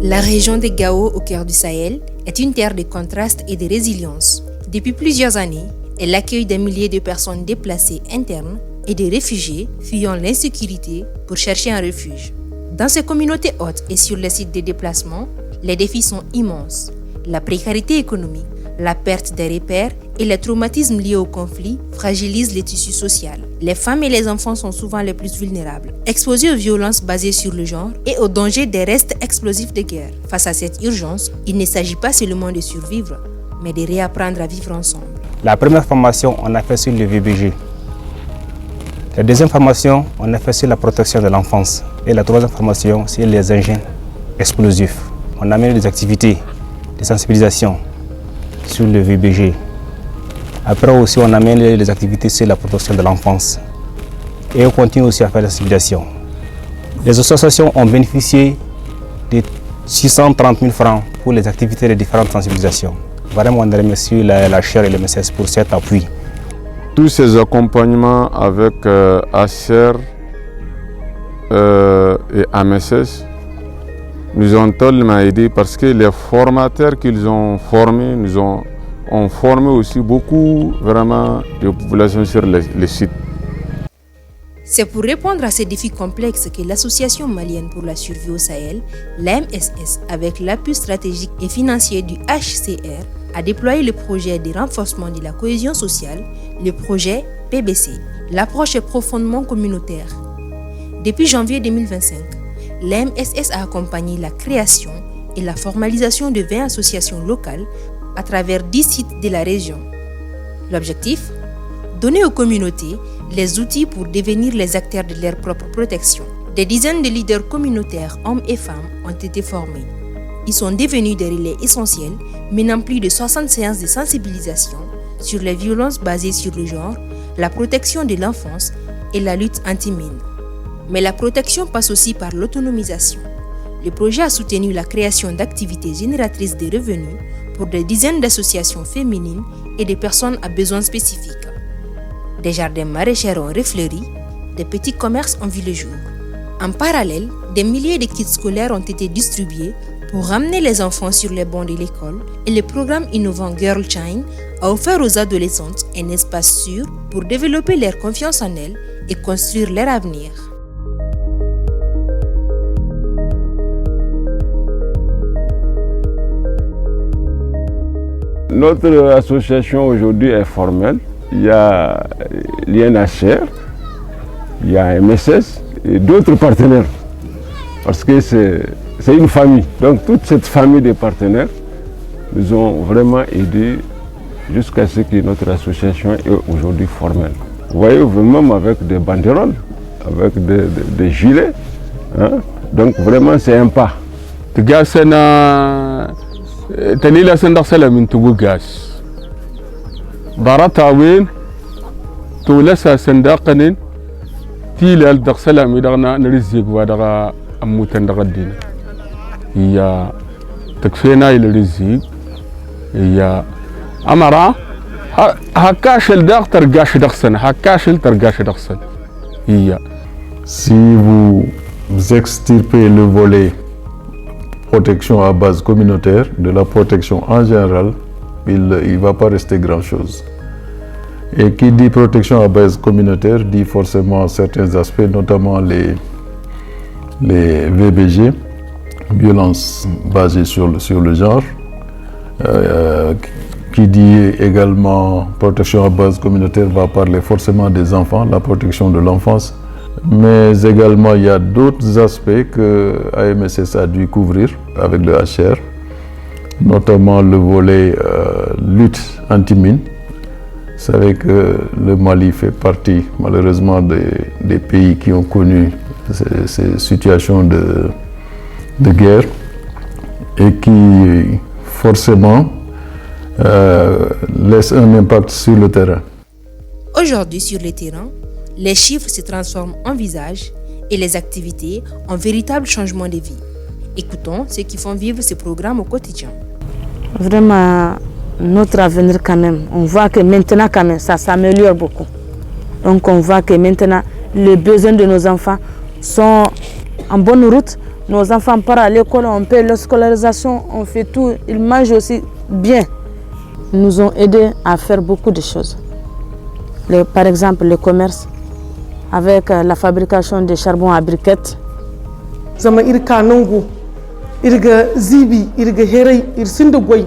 La région de Gao, au cœur du Sahel, est une terre de contrastes et de résilience. Depuis plusieurs années, elle accueille des milliers de personnes déplacées internes et de réfugiés fuyant l'insécurité pour chercher un refuge. Dans ces communautés hautes et sur les sites de déplacement, les défis sont immenses. La précarité économique, la perte des repères et les traumatismes liés au conflit fragilisent les tissus sociaux. Les femmes et les enfants sont souvent les plus vulnérables, exposés aux violences basées sur le genre et aux dangers des restes explosifs de guerre. Face à cette urgence, il ne s'agit pas seulement de survivre, mais de réapprendre à vivre ensemble. La première formation, on a fait sur le VBG. La deuxième formation, on a fait sur la protection de l'enfance. Et la troisième formation, sur les engins explosifs. On a mené des activités de sensibilisation sur le VBG. Après aussi, on a mené des activités sur la protection de l'enfance. Et on continue aussi à faire la sensibilisation. Les associations ont bénéficié de 630 000 francs pour les activités de différentes sensibilisations. Vraiment, on remercie la chaire et le MSS pour cet appui. Tous ces accompagnements avec HR et AMSS nous ont tellement aidés parce que les formateurs qu'ils ont formés nous ont formé aussi beaucoup vraiment de populations sur les sites. C'est pour répondre à ces défis complexes que l'Association malienne pour la survie au Sahel, l'AMSS, avec l'appui stratégique et financier du HCR, a déployé le projet de renforcement de la cohésion sociale, le projet PBC. L'approche est profondément communautaire. Depuis janvier 2025, l'AMSS a accompagné la création et la formalisation de 20 associations locales à travers 10 sites de la région. L'objectif ? Donner aux communautés les outils pour devenir les acteurs de leur propre protection. Des dizaines de leaders communautaires, hommes et femmes, ont été formés. Ils sont devenus des relais essentiels, menant plus de 60 séances de sensibilisation sur les violences basées sur le genre, la protection de l'enfance et la lutte anti-mine. Mais la protection passe aussi par l'autonomisation. Le projet a soutenu la création d'activités génératrices de revenus pour des dizaines d'associations féminines et de personnes à besoins spécifiques. Des jardins maraîchers ont refleuri, des petits commerces ont vu le jour. En parallèle, des milliers de kits scolaires ont été distribués pour ramener les enfants sur les bancs de l'école et le programme innovant Girl Shine a offert aux adolescentes un espace sûr pour développer leur confiance en elles et construire leur avenir. Notre association aujourd'hui est formelle. Il y a l'INHR, il y a MSS et d'autres partenaires. Parce que c'est une famille. Donc toute cette famille de partenaires nous ont vraiment aidés jusqu'à ce que notre association est aujourd'hui formelle. Vous voyez, même avec des banderoles, avec des gilets. Hein? Donc vraiment c'est un pas. تنيلا سندخسل من تبوغاس باراتاوين تولسا سنداقنين تيلا الدخسل ميدغنا نرزيق ودغا أموتن دغدين هي تكفينا إلى الرزيق هي أمرا هكاشل داغ ترقاش دخسن هكاشل ترقاش دخسن هي. Si vous extirpez le volet protection à base communautaire, de la protection en général, il ne va pas rester grand-chose. Et qui dit protection à base communautaire dit forcément certains aspects, notamment les VBG, violences basées sur le genre, qui dit également protection à base communautaire va parler forcément des enfants, la protection de l'enfance. Mais également, il y a d'autres aspects que AMSS a dû couvrir avec le HR, notamment le volet lutte anti-mine. Vous savez que le Mali fait partie, malheureusement, des pays qui ont connu ces situations de guerre et qui, forcément, laissent un impact sur le terrain. Aujourd'hui, sur le terrain, les chiffres se transforment en visages et les activités en véritable changement de vie. Écoutons ceux qui font vivre ce programme au quotidien. Vraiment, notre avenir quand même, on voit que maintenant quand même, ça s'améliore beaucoup. Donc on voit que maintenant, les besoins de nos enfants sont en bonne route Nos enfants partent à l'école, on paie leur scolarisation, on fait tout. Ils mangent aussi bien. Ils nous ont aidés à faire beaucoup de choses. Par exemple, le commerce, avec la fabrication de charbon à briquettes. Zama irka nango, irga zibi, irga herai, irsinda goy,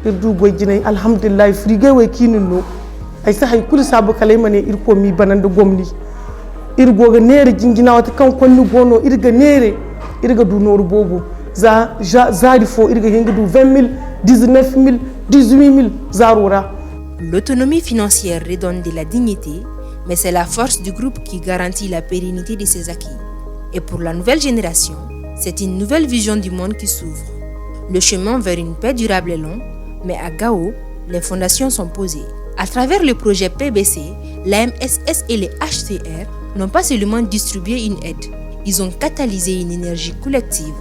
irdu goy jinay alhamdulillah frige we kinino. Ay sa hay kul sabu kalaymane irko mi banande gomni. Irgo nere jingina wata kan konni gono irga nere irga du noru bobo za fo irga hinga du 20 000 19 000 18 000 zarora. L'autonomie financière redonne de la dignité, mais c'est la force du groupe qui garantit la pérennité de ses acquis. Et pour la nouvelle génération, c'est une nouvelle vision du monde qui s'ouvre. Le chemin vers une paix durable est long, mais à Gao, les fondations sont posées. À travers le projet PBC, l'AMSS et les HCR n'ont pas seulement distribué une aide, ils ont catalysé une énergie collective.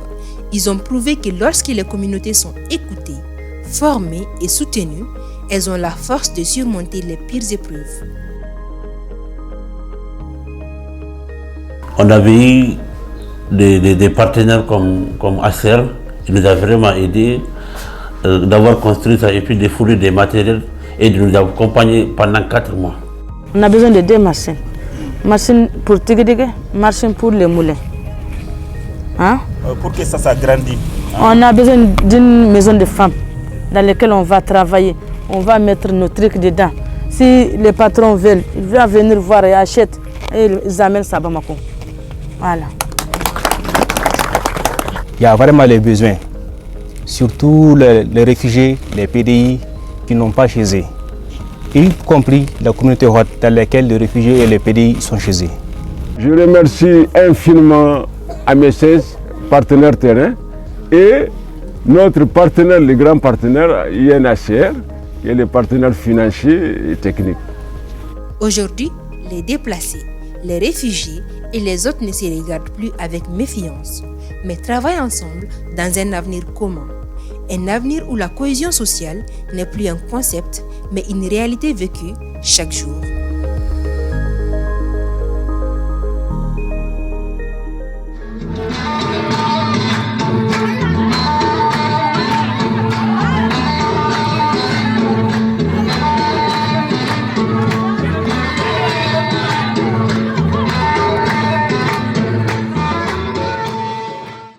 Ils ont prouvé que lorsque les communautés sont écoutées, formées et soutenues, elles ont la force de surmonter les pires épreuves. On avait eu des partenaires comme ACER qui nous a vraiment aidés d'avoir construit ça et puis de fournir des matériels et de nous accompagner pendant 4 mois. On a besoin de 2 machines. Machine pour tigre, machine pour les moulins. Hein? Pour que ça s'agrandisse. On a besoin d'une maison de femmes dans laquelle on va travailler. On va mettre nos trucs dedans. Si les patrons veulent, ils vont venir voir et achètent et ils amènent ça à Bamako. Voilà. Il y a vraiment les besoins, surtout les réfugiés, les PDI qui n'ont pas chez eux, y compris la communauté haute dans laquelle les réfugiés et les PDI sont chez eux. Je remercie infiniment AMSS, partenaire terrain, et notre partenaire, le grand partenaire INHCR, et les partenaires financiers et techniques. Aujourd'hui, les déplacés, les réfugiés et les autres ne se regardent plus avec méfiance, mais travaillent ensemble dans un avenir commun. Un avenir où la cohésion sociale n'est plus un concept, mais une réalité vécue chaque jour.